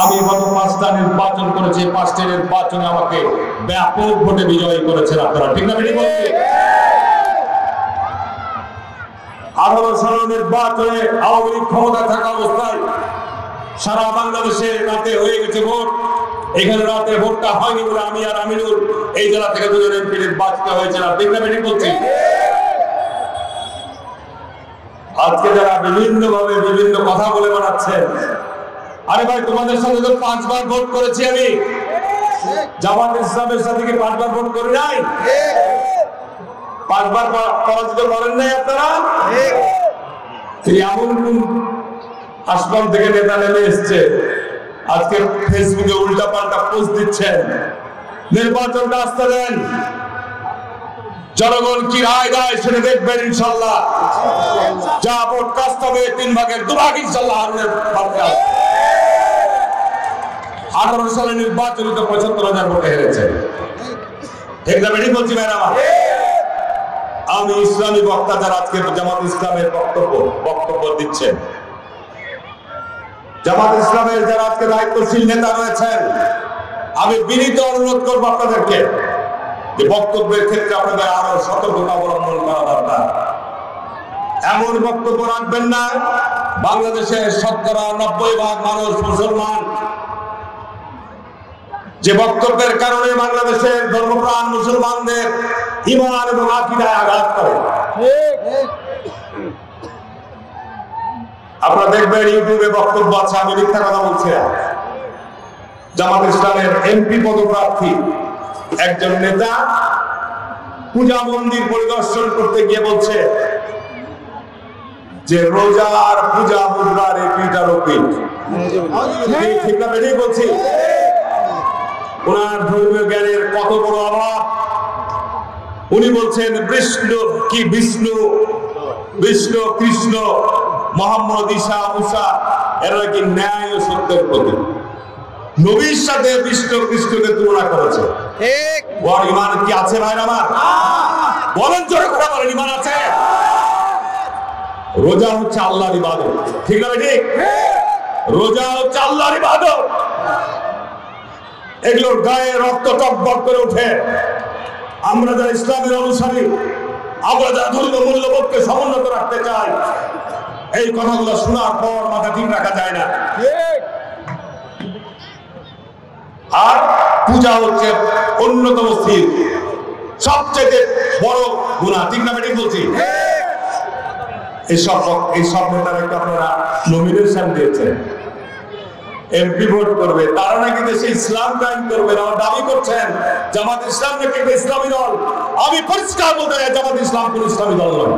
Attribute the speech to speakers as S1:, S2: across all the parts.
S1: আমি গত 5টা নির্বাচন করেছি, 5টা নির্বাচনে আমাকে ব্যাপক ভোটে বিজয়ী করেছেন আপনারা, ঠিক না বেটি বলছি? 18 সালের নির্বাচনে আওয়ামী লীগ ক্ষমতা থাকা অবস্থায় সারা বাংলাদেশে রাতে হয়ে গেছে ভোট। এখানে রাতে ভোটটা হয়নি বলে আমি আর আমিনুল এই জেলা থেকে 2জন এমপি নির্বাচিত হয়েছে, ঠিক না বেটি বলছি? আজকে যারা বিভিন্ন ভাবে বিভিন্ন কথা বলে বেড়াচ্ছেন, আরে ভাই তোমাদের সাথে তো 5 বার ভোট করেছি আমি। জামাত ইসলামের সাথে কি 5 বার ভোট করি নাই? 5 বার পরাজিত করেন নাই আপনারা? এমন কোন আসমান থেকে নেতা নেমে এসছে আজকে ফেসবুকে উল্টা পাল্টা পোস্ট দিচ্ছেন? নির্বাচনটা আসতে দেন, জনগণ কি রায় দেয় সেটা দেখবেন ইনশাল্লাহ। যা ভোট কাস্ট হবে 3 ভাগের 2 ভাগ ইনশাল্লাহ। 18 সালে নির্বাচনে তো 75,000 ভোটে হেরেছে, ঠিক না বেটি বলছি ভাই আমার? আমি ইসলামী বক্তা যারা আজকে জামাত ইসলামের বক্তব্য দিচ্ছেন, জামাত ইসলামের যারা আজকে দায়িত্বশীল নেতা রয়েছেন, আমি বিনীত অনুরোধ করবো আপনাদেরকে যে বক্তব্যের ক্ষেত্রে আপনাদের আরো সতর্কতা অবলম্বন করা দরকার। এমন বক্তব্য রাখবেন না বাংলাদেশের 90% মানুষ মুসলমান, যে বক্তব্যের কারণে বাংলাদেশের ধর্মপ্রাণ মুসলমানদের ঈমান এবং আকীদায় আঘাত করে। আপনারা দেখবেন ইউটিউবে বক্তব্য আছে, আমি মিথ্যা কথা বলছি না। জামাত ইসলামের এমপি পদপ্রার্থী একজন নেতা পূজা মন্দির পরিদর্শন করতে গিয়ে বলছে যে রোজার পূজা মুদ্রার পিঠার পিঠ, ঠিক না বেরিয়ে বলছি? ওনার ধর্মীয় জ্ঞানের কত বড় অভাব। উনি বলছেন বিষ্ণু কৃষ্ণ মোহাম্মদ ঈসা মুসা এরা কি ন্যায় ও সত্যের প্রতীক। নবীর সাথে বিষ্ণু কৃষ্ণকে তুলনা করেছে। ঠিক, ওর ঈমান কি আছে ভাই আমার? বলেন জোরে কথা বলেন, ঈমান আছে? রোজা হচ্ছে আল্লাহর ইবাদত, ঠিক না ঠিক? রোজা হচ্ছে আল্লাহর ইবাদত। এগুলোর গায়ে রক্ত টকবক করে ওঠে। আমরা যারা ইসলামের অনুসারী, আমরা যারা ধর্মীয় মূল্যবোধকে সমুন্নত রাখতে চাই, এই কথাগুলো শোনার পর মাথা ঠিক রাখা যায় না। আর পূজা হচ্ছে অন্যতম স্থির সবচেয়ে বড় গুনাহ, ঠিক না ঠিক বলছি? এই সব নেতারা আপনারা নমিনেশন দিয়েছেন, এমপি ভোট করবে, তারা নাকি দেশে ইসলাম কায়েম করবে, দাবি করছেন জামাত ইসলাম নাকি একটা ইসলামী দল। আমি পরিষ্কার বলতে চাই জামাত ইসলাম কোন ইসলামী দল নয়।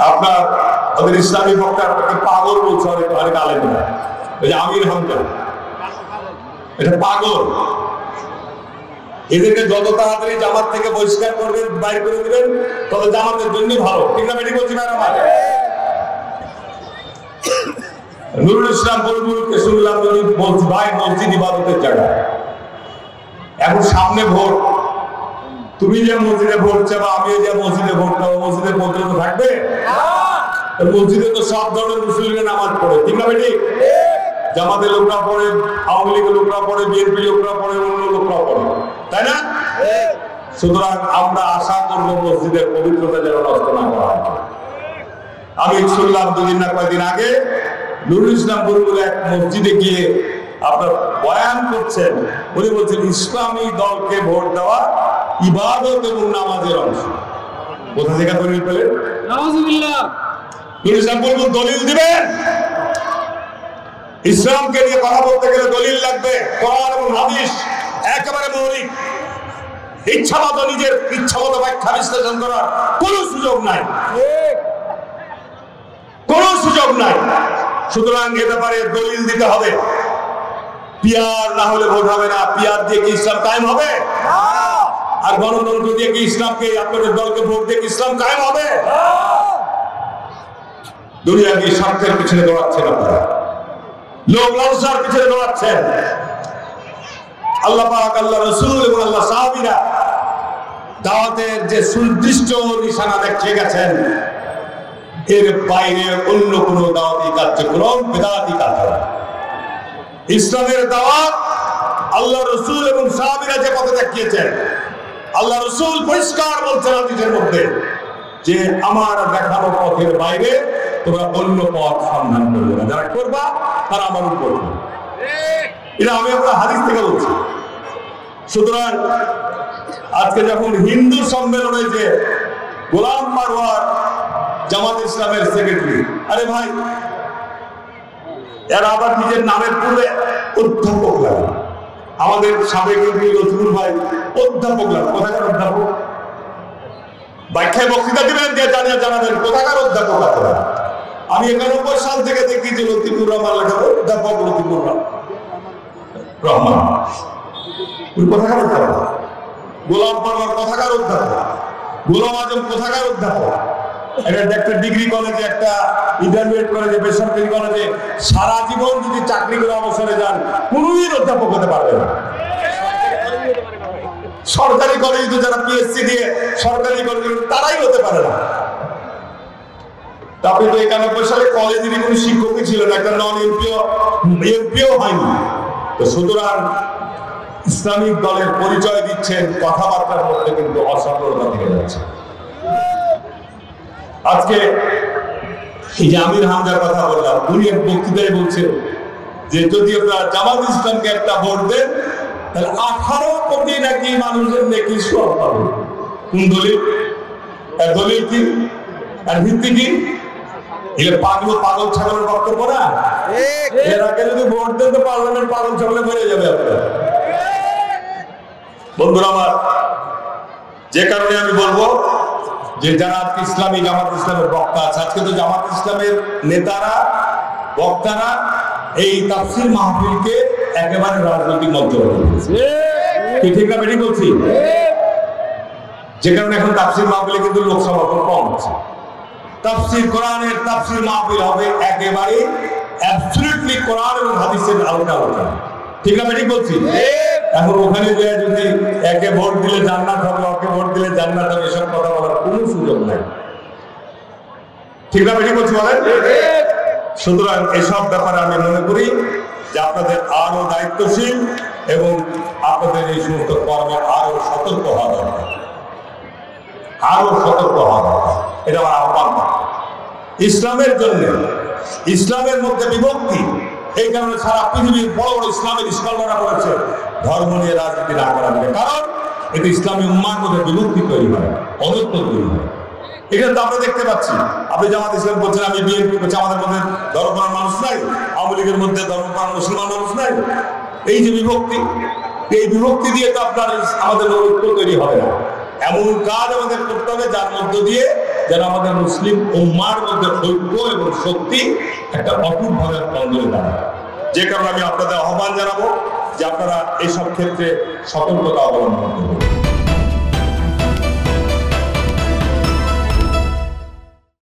S1: আপনার ওদের ইসলামী বক্তাকে পাগল বলছে অনেক আলেমরা, ওই যে আমির হামজা, এটা পাগল। এদেরকে যত তাড়াতাড়ি জামাত থেকে বহিষ্কার করবেন, বাইর করে দিবেন, তত জামাতের জন্য ভালো, ঠিক না বেটি বলছি ম্যাডাম? নুরুল ইসলাম বুলবুলকে শুনলাম বলছি ভাই মসজিদ ইবাদতের জায়গা, এখন সামনে ভোট, তুমি যে মসজিদে ভোট চাও আমি যে মসজিদে ভোট চাও, মসজিদের মন্ত্র তো থাকবে, মসজিদে তো সব ধরনের মুসলিমের নামাজ পড়ে, ঠিক না বেটি? জামাতের লোকরা পড়ে, আওয়ামী লীগের লোকরা পড়ে, বিএনপি লোকরা পড়ে, অন্য লোকরা পড়ে, তাই না? সুতরাং আমরা আশা করবো মসজিদের পবিত্রতা যেন নষ্ট না করা হয়। আমি শুনলাম 2 দিন না কয়েকদিন আগে নুরুল ইসলাম বুলবুল এক মসজিদে গিয়ে আপনার বয়ান করছেন, উনি বলছেন ইসলামী দলকে ভোট দেওয়া ইবাদত এবং নামাজের অংশ। কোথা থেকে দলিল পেলেন? নাউজুবিল্লাহ। নুরুল ইসলাম বুলবুল দলিল দিবেন? ইসলামকে নিয়ে কথা বলতে গেলে দলিল লাগবে, কোরআন এবং হাদিস একেবারে মৌলিক। ইচ্ছামতো নিজের ইচ্ছামতো ব্যাখ্যা বিশ্লেষণ করার কোনো সুযোগ নাই, কোনো সুযোগ নাই। সুতরাং এ ব্যাপারে দলিল দিতে হবে। পিয়ার না হলে ভোট হবে না। পিয়ার দিয়ে কি ইসলাম কায়েম হবে? আর গণতন্ত্র দিয়ে কি ইসলামকে, আপনাদের দলকে ভোট দিয়ে কি ইসলাম কায়েম হবে? দুনিয়াকে স্বার্থের পিছনে দৌড়াচ্ছেন আপনারা, লোক লালসার পিছনে দৌড়াচ্ছেন। আল্লাহ পাক, আল্লাহ রাসূল এবং আল্লাহ সাহাবীরা দাওয়াতের যে সুনির্দিষ্ট নিশানা দেখিয়ে গেছেন, এর বাইরে অন্য কোনো দাওয়াতি কার্যক্রম বিদআতি কাজ নয়। ইসলামের দাওয়াত আল্লাহ রাসূল এবং সাহাবীরা যে পথে দেখিয়েছেন, আল্লাহ রাসূল পরিষ্কার বলছেন হাদিসের মধ্যে যে আমার দেখানো পথের বাইরে তোমরা অন্য পথ সন্ধান করবে না, যারা করবা তারা আমার উপর। এটা আমি আপনার হাদিস থেকে বলছি। সুতরাং আজকে যখন হিন্দু সম্মেলনে যে গোলাম মারওয়ার জামাত ইসলামের সেক্রেটারি, আরে ভাই এরা আবার নিজের নামের পূর্বে অধ্যাপক লাগে। আমাদের সাবেক রসুল ভাই অধ্যাপক লাগে। কোথাকার অধ্যাপক? ব্যাখ্যায় বক্তৃতা দিবেন, যে জানাবেন কোথাকার অধ্যাপক আপনারা। আমি 91 সাল থেকে দেখি যে লতিফুর রহমান লেখা অধ্যাপক লতিফুর রহমান কোথাকার অধ্যাপক? গোলাম পারওয়ার কোথাকার অধ্যাপক? গোলাম আজম কোথাকার অধ্যাপক? একটা ডিগ্রি কলেজে, একটা ইন্টারমিডিয়েট কলেজে, বেসরকারি কলেজে সারা জীবন যদি চাকরি করে অবসরে যান কোনদিন অধ্যাপক হতে পারবে না। সরকারি কলেজে তো যারা পিএসসি দিয়ে সরকারি কলেজে তারাই হতে পারে না। আপনি তো 91 সালে কলেজেরই কোনো শিক্ষকই ছিল না, একটা নন এমপিও হয়নি। তো সুতরাং ইসলামিক দলের পরিচয় দিচ্ছেন, কথাবার্তার মধ্যে কিন্তু অসফলতা থেকে যাচ্ছে। আজকে এই যে আমির হামজার কথা বললাম, উনি এক বক্তৃতায় বলছেন যে যদি আপনারা জামাত ইসলামকে একটা ভোট দেন তাহলে 18 কোটি নাকি মানুষের নেকি সব পাবে। কোন দলিল? দলিল কি আর ভিত্তি কি? এগুলো পাগল ছাগলের বক্তব্য না। এর আগে যদি ভোট দেন তো পার্লামেন্ট পাগল ছাগলে ভরে যাবে আপনারা। বন্ধুরা আমার, যে কারণে আমি বলবো যে যারা আজকে ইসলামী জামাত ইসলামের বক্তা আছে, আজকে তো জামাত ইসলামের নেতারা বক্তারা এই তাফসীর মাহফিলকে একেবারে রাজনৈতিক মঞ্চ করে দিয়েছে। ঠিক না বেশি বলছি? যে কারণে এখন তাফসীর মাহফিলে কিন্তু লোক সমাগম কম হচ্ছে। তাফসীর কোরআনের তাফসীর মাহফিল হবে একেবারে অ্যাবসলিউটলি কোরআন এবং হাদিসের আলোচনা। ঠিক না বেশি বলছি? এখন ওখানে যে যদি একে ভোট দিলে জান্নাত হবে, ওকে ভোট দিলে জান্নাত হবে, এসব কথা বলার কোনো সুযোগ নাই। ঠিক না বেশি বলছি বলেন? সুতরাং এসব ব্যাপারে আমি মনে করি যে আপনাদের আরো দায়িত্বশীল এবং আপনাদের এই সমস্ত কর্মে আরো সতর্ক হওয়া দরকার, আরো সতর্ক হওয়া দরকার। এটা আমার আহ্বান। ইসলামের জন্য, ইসলামের মধ্যে বিভক্তি, এই কারণে সারা পৃথিবীর বড় বড় ইসলামের স্কলাররা বলেছে ধর্ম নিয়ে রাজনীতি না করা যাবে, কারণ এতে ইসলামী উম্মার মধ্যে বিভক্তি তৈরি হয়, অনৈক্য তৈরি হয়। এখানে তো আমরা দেখতে পাচ্ছি, আপনি জামাত ইসলাম বলছেন, আমি বিএনপি করছি, আমাদের মধ্যে ধর্মপ্রাণ মানুষ নাই, আওয়ামী লীগের মধ্যে ধর্মপ্রাণ মুসলমান মানুষ নাই। এই যে বিভক্তি, এই বিভক্তি দিয়ে তো আপনার আমাদের ঐক্য তৈরি হবে না। এমন কাজ আমাদের করতে হবে যার মধ্য দিয়ে যেন আমাদের মুসলিম উম্মার মধ্যে ঐক্য এবং শক্তি একটা অটুটভাবে দ্বন্দ্বে দাঁড়ায়। যে কারণে আমি আপনাদের আহ্বান জানাবো যে আপনারা এইসব ক্ষেত্রে সতর্কতা অবলম্বন করবেন।